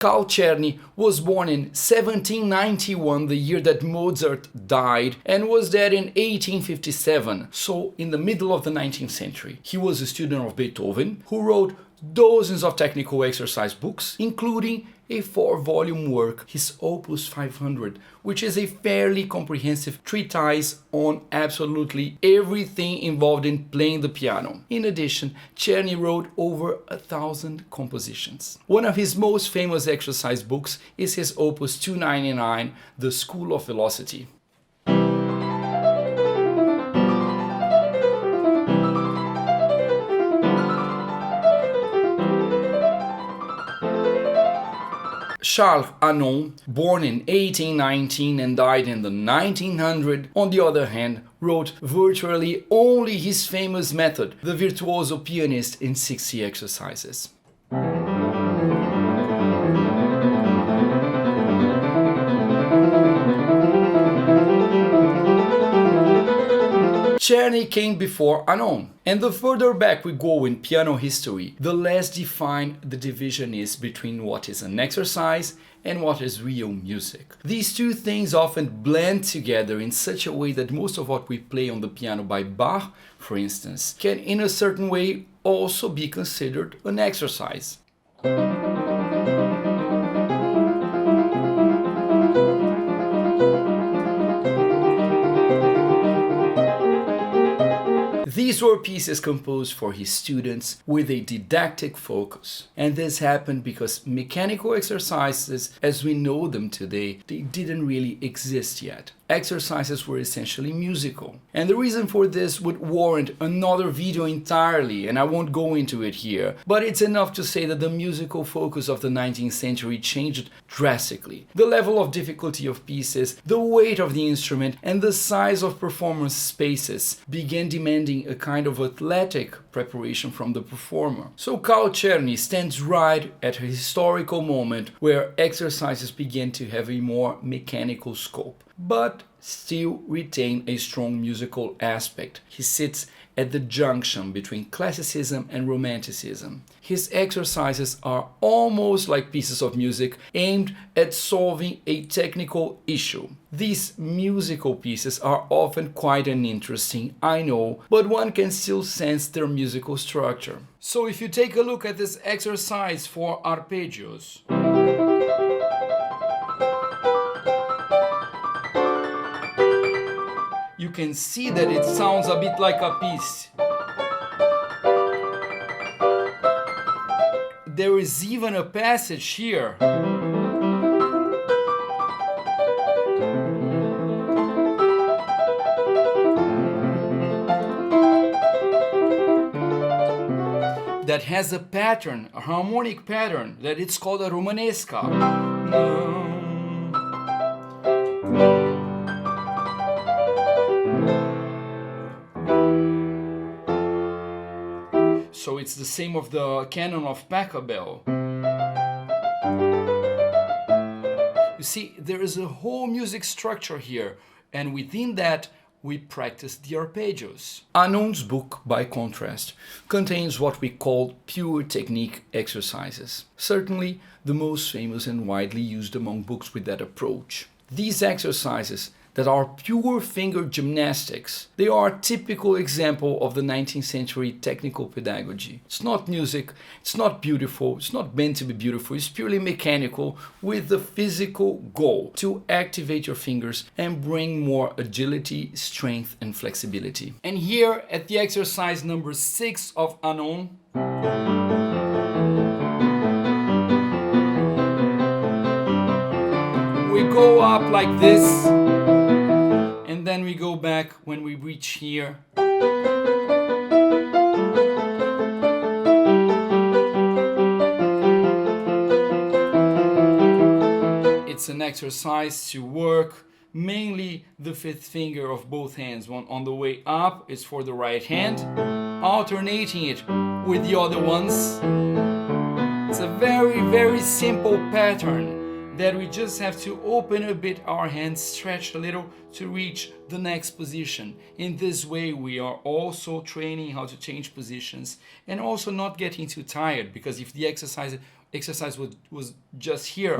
Carl Czerny was born in 1791, the year that Mozart died, and was dead in 1857, so in the middle of the 19th century. He was a student of Beethoven, who wrote dozens of technical exercise books, including a 4-volume work, his Opus 500, which is a fairly comprehensive treatise on absolutely everything involved in playing the piano. In addition, Czerny wrote over 1,000 compositions. One of his most famous exercise books is his Opus 299, The School of Velocity. Charles Hanon, born in 1819 and died in the 1900, on the other hand, wrote virtually only his famous method, the virtuoso pianist in 60 exercises. Czerny came before Hanon, and the further back we go in piano history, the less defined the division is between what is an exercise and what is real music. These two things often blend together in such a way that most of what we play on the piano by Bach, for instance, can in a certain way also be considered an exercise. These were pieces composed for his students with a didactic focus. And this happened because mechanical exercises, as we know them today, they didn't really exist yet. Exercises were essentially musical. And the reason for this would warrant another video entirely, and I won't go into it here, but it's enough to say that the musical focus of the 19th century changed drastically. The level of difficulty of pieces, the weight of the instrument, and the size of performance spaces began demanding a kind of athletic preparation from the performer. So Carl Czerny stands right at a historical moment where exercises began to have a more mechanical scope, but still retain a strong musical aspect. He sits at the junction between classicism and romanticism. His exercises are almost like pieces of music aimed at solving a technical issue. These musical pieces are often quite uninteresting, I know, but one can still sense their musical structure. So if you take a look at this exercise for arpeggios, you can see that it sounds a bit like a piece. There is even a passage here. That has a pattern, a harmonic pattern, that it's called a romanesca. So it's the same of the Canon of Pachelbel. You see, there is a whole music structure here, and within that we practice the arpeggios. Hanon's book, by contrast, contains what we call pure technique exercises. Certainly the most famous and widely used among books with that approach. These exercises that are pure finger gymnastics, they are a typical example of the 19th century technical pedagogy. It's not music, it's not beautiful, it's not meant to be beautiful, it's purely mechanical with the physical goal to activate your fingers and bring more agility, strength and flexibility. And here at the exercise number 6 of Hanon, we go up like this, and then we go back when we reach here. It's an exercise to work mainly the 5th finger of both hands. One on the way up is for the right hand, alternating it with the other ones. It's a very, very simple pattern that we just have to open a bit our hands, stretch a little to reach the next position. In this way we are also training how to change positions and also not getting too tired, because if the exercise exercise was just here,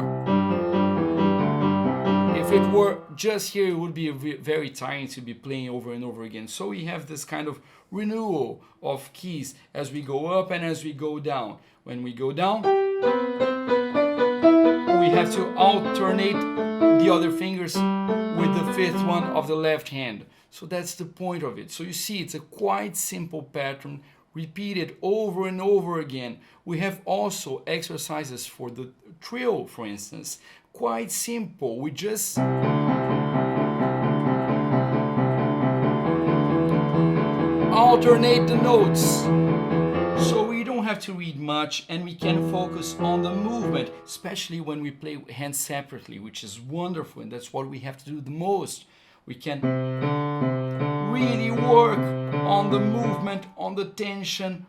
if it were just here, it would be very tiring to be playing over and over again. So we have this kind of renewal of keys as we go up and as we go down. When we go down, we have to alternate the other fingers with the fifth one of the left hand. So that's the point of it. So you see, it's a quite simple pattern, repeated over and over again. We have also exercises for the trill, for instance. Quite simple. We just alternate the notes. So we don't have to read much and we can focus on the movement, especially when we play hands separately, which is wonderful, and that's what we have to do the most. We can really work on the movement, on the tension,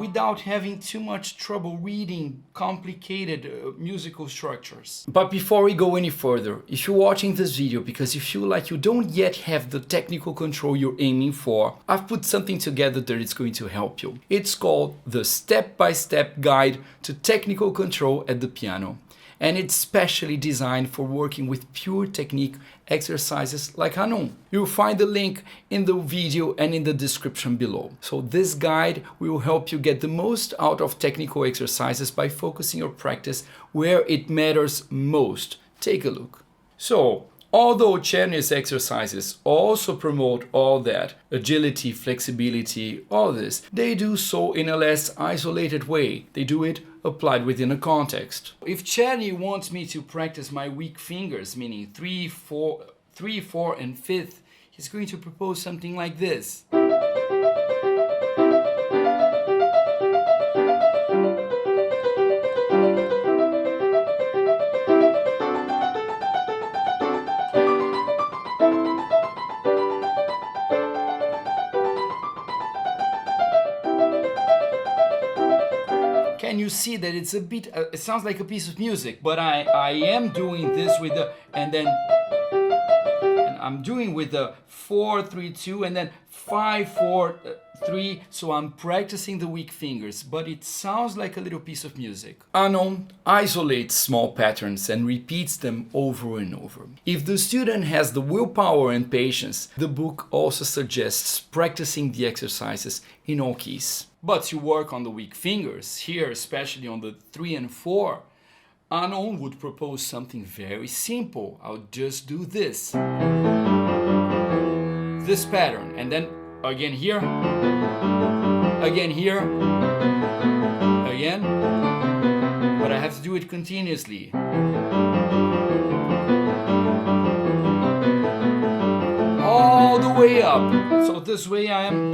without having too much trouble reading complicated musical structures. But before we go any further, if you're watching this video because you feel like you don't yet have the technical control you're aiming for, I've put something together that is going to help you. It's called the Step-by-Step Guide to Technical Control at the Piano. And it's specially designed for working with pure technique exercises like Hanon. You'll find the link in the video and in the description below. So this guide will help you get the most out of technical exercises by focusing your practice where it matters most. Take a look. So, although Czerny's exercises also promote all that, agility, flexibility, all this, they do so in a less isolated way. They do it applied within a context. If Czerny wants me to practice my weak fingers, meaning 3, 4, and 5th, he's going to propose something like this. Can you see that it's a bit, it sounds like a piece of music, but I am doing this with the, and I'm doing with the 4, 3, 2, and then 5, 4, 3, so I'm practicing the weak fingers, but it sounds like a little piece of music. Hanon isolates small patterns and repeats them over and over. If the student has the willpower and patience, the book also suggests practicing the exercises in all keys. But to work on the weak fingers, here especially on the 3 and 4, Hanon would propose something very simple. I'll just do this. This pattern, and then again here, again here, again, but I have to do it continuously. All the way up. So this way I am,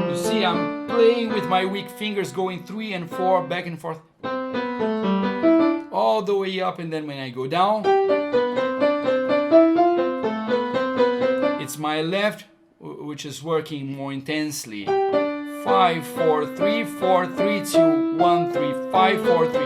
you see, I'm playing with my weak fingers going 3 and 4 back and forth. All the way up, and then when I go down, it's my left which is working more intensely. 5, 4, 3, 4, 3, 2, 1, 3, 5, 4, 3.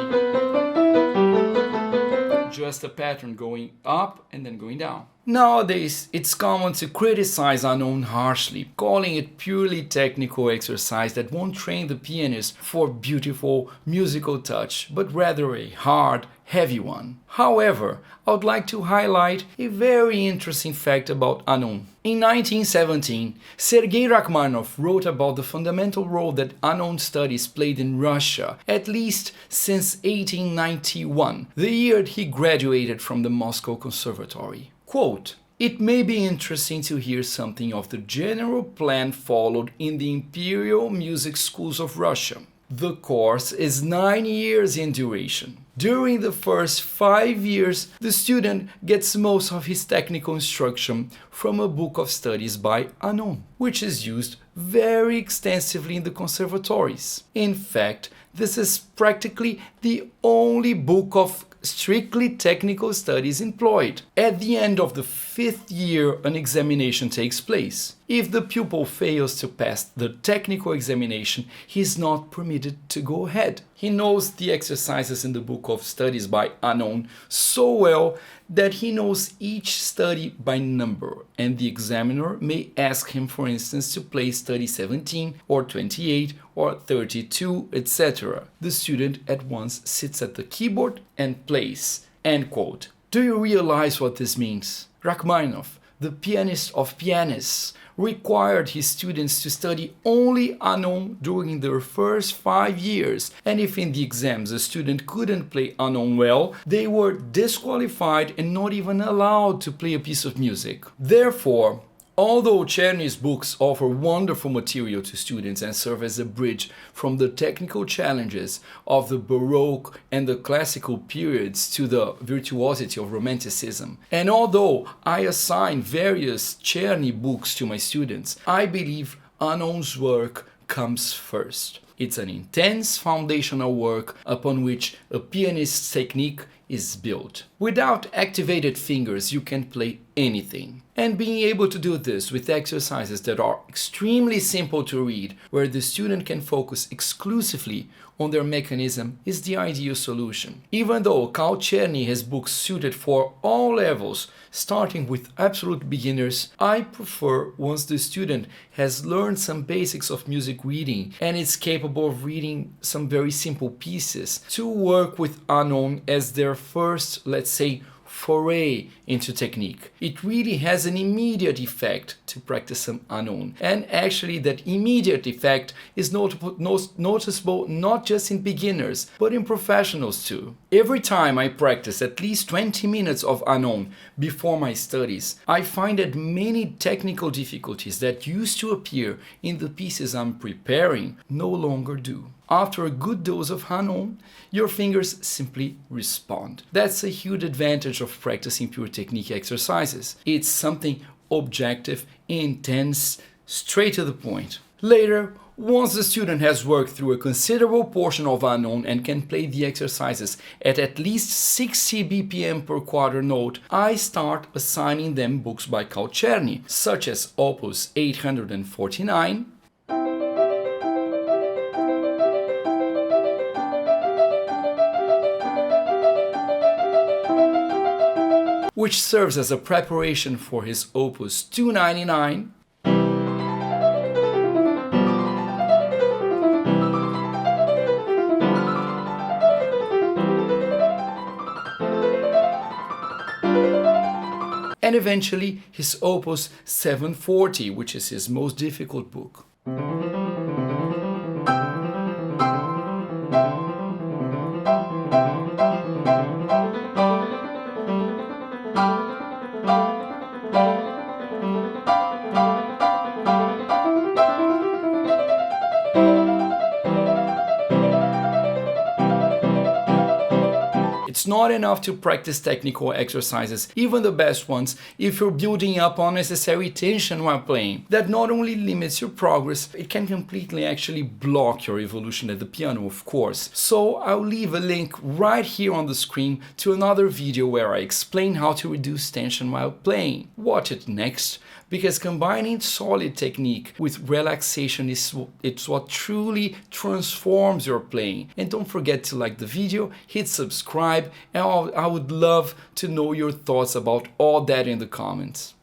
Just a pattern going up and then going down. Nowadays, it's common to criticize Hanon harshly, calling it purely technical exercise that won't train the pianist for beautiful musical touch, but rather a hard, heavy one. However, I would like to highlight a very interesting fact about Hanon. In 1917, Sergei Rachmaninoff wrote about the fundamental role that Hanon studies played in Russia, at least since 1891, the year he graduated from the Moscow Conservatory. Quote, "It may be interesting to hear something of the general plan followed in the imperial music schools of Russia. The course is 9 years in duration. During the first 5 years, the student gets most of his technical instruction from a book of studies by Hanon, which is used very extensively in the conservatories. In fact, this is practically the only book of strictly technical studies employed. At the end of the 5th year, an examination takes place. If the pupil fails to pass the technical examination, he is not permitted to go ahead. He knows the exercises in the book of studies by Hanon so well that he knows each study by number, and the examiner may ask him, for instance, to play study 17 or 28 or 32, etc. The student at once sits at the keyboard and plays. End quote. Do you realize what this means? Rachmaninoff, the pianist of pianists, required his students to study only Hanon during their first 5 years, and if in the exams a student couldn't play Hanon well, they were disqualified and not even allowed to play a piece of music. Therefore, although Czerny's books offer wonderful material to students and serve as a bridge from the technical challenges of the Baroque and the classical periods to the virtuosity of Romanticism, and although I assign various Czerny books to my students, I believe Hanon's work comes first. It's an intense foundational work upon which a pianist's technique is built. Without activated fingers, you can play anything. And being able to do this with exercises that are extremely simple to read, where the student can focus exclusively on their mechanism, is the ideal solution. Even though Carl Czerny has books suited for all levels, starting with absolute beginners, I prefer once the student has learned some basics of music reading and is capable of reading some very simple pieces, to work with Hanon as their first, let's say, foray into technique. It really has an immediate effect to practice some Hanon, and actually that immediate effect is noticeable not just in beginners but in professionals too. Every time I practice at least 20 minutes of Hanon before my studies, I find that many technical difficulties that used to appear in the pieces I'm preparing no longer do. After a good dose of Hanon, your fingers simply respond. That's a huge advantage of practicing pure technique exercises. It's something objective, intense, straight to the point. Later, once the student has worked through a considerable portion of Hanon and can play the exercises at least 60 BPM per quarter note, I start assigning them books by Carl Czerny, such as Opus 849, which serves as a preparation for his Opus 299, and eventually his Opus 740, which is his most difficult book. It's not enough to practice technical exercises, even the best ones, if you're building up unnecessary tension while playing. That not only limits your progress, it can completely actually block your evolution at the piano, of course. So I'll leave a link right here on the screen to another video where I explain how to reduce tension while playing. Watch it next, because combining solid technique with relaxation it's what truly transforms your playing. And don't forget to like the video, hit subscribe, and I would love to know your thoughts about all that in the comments.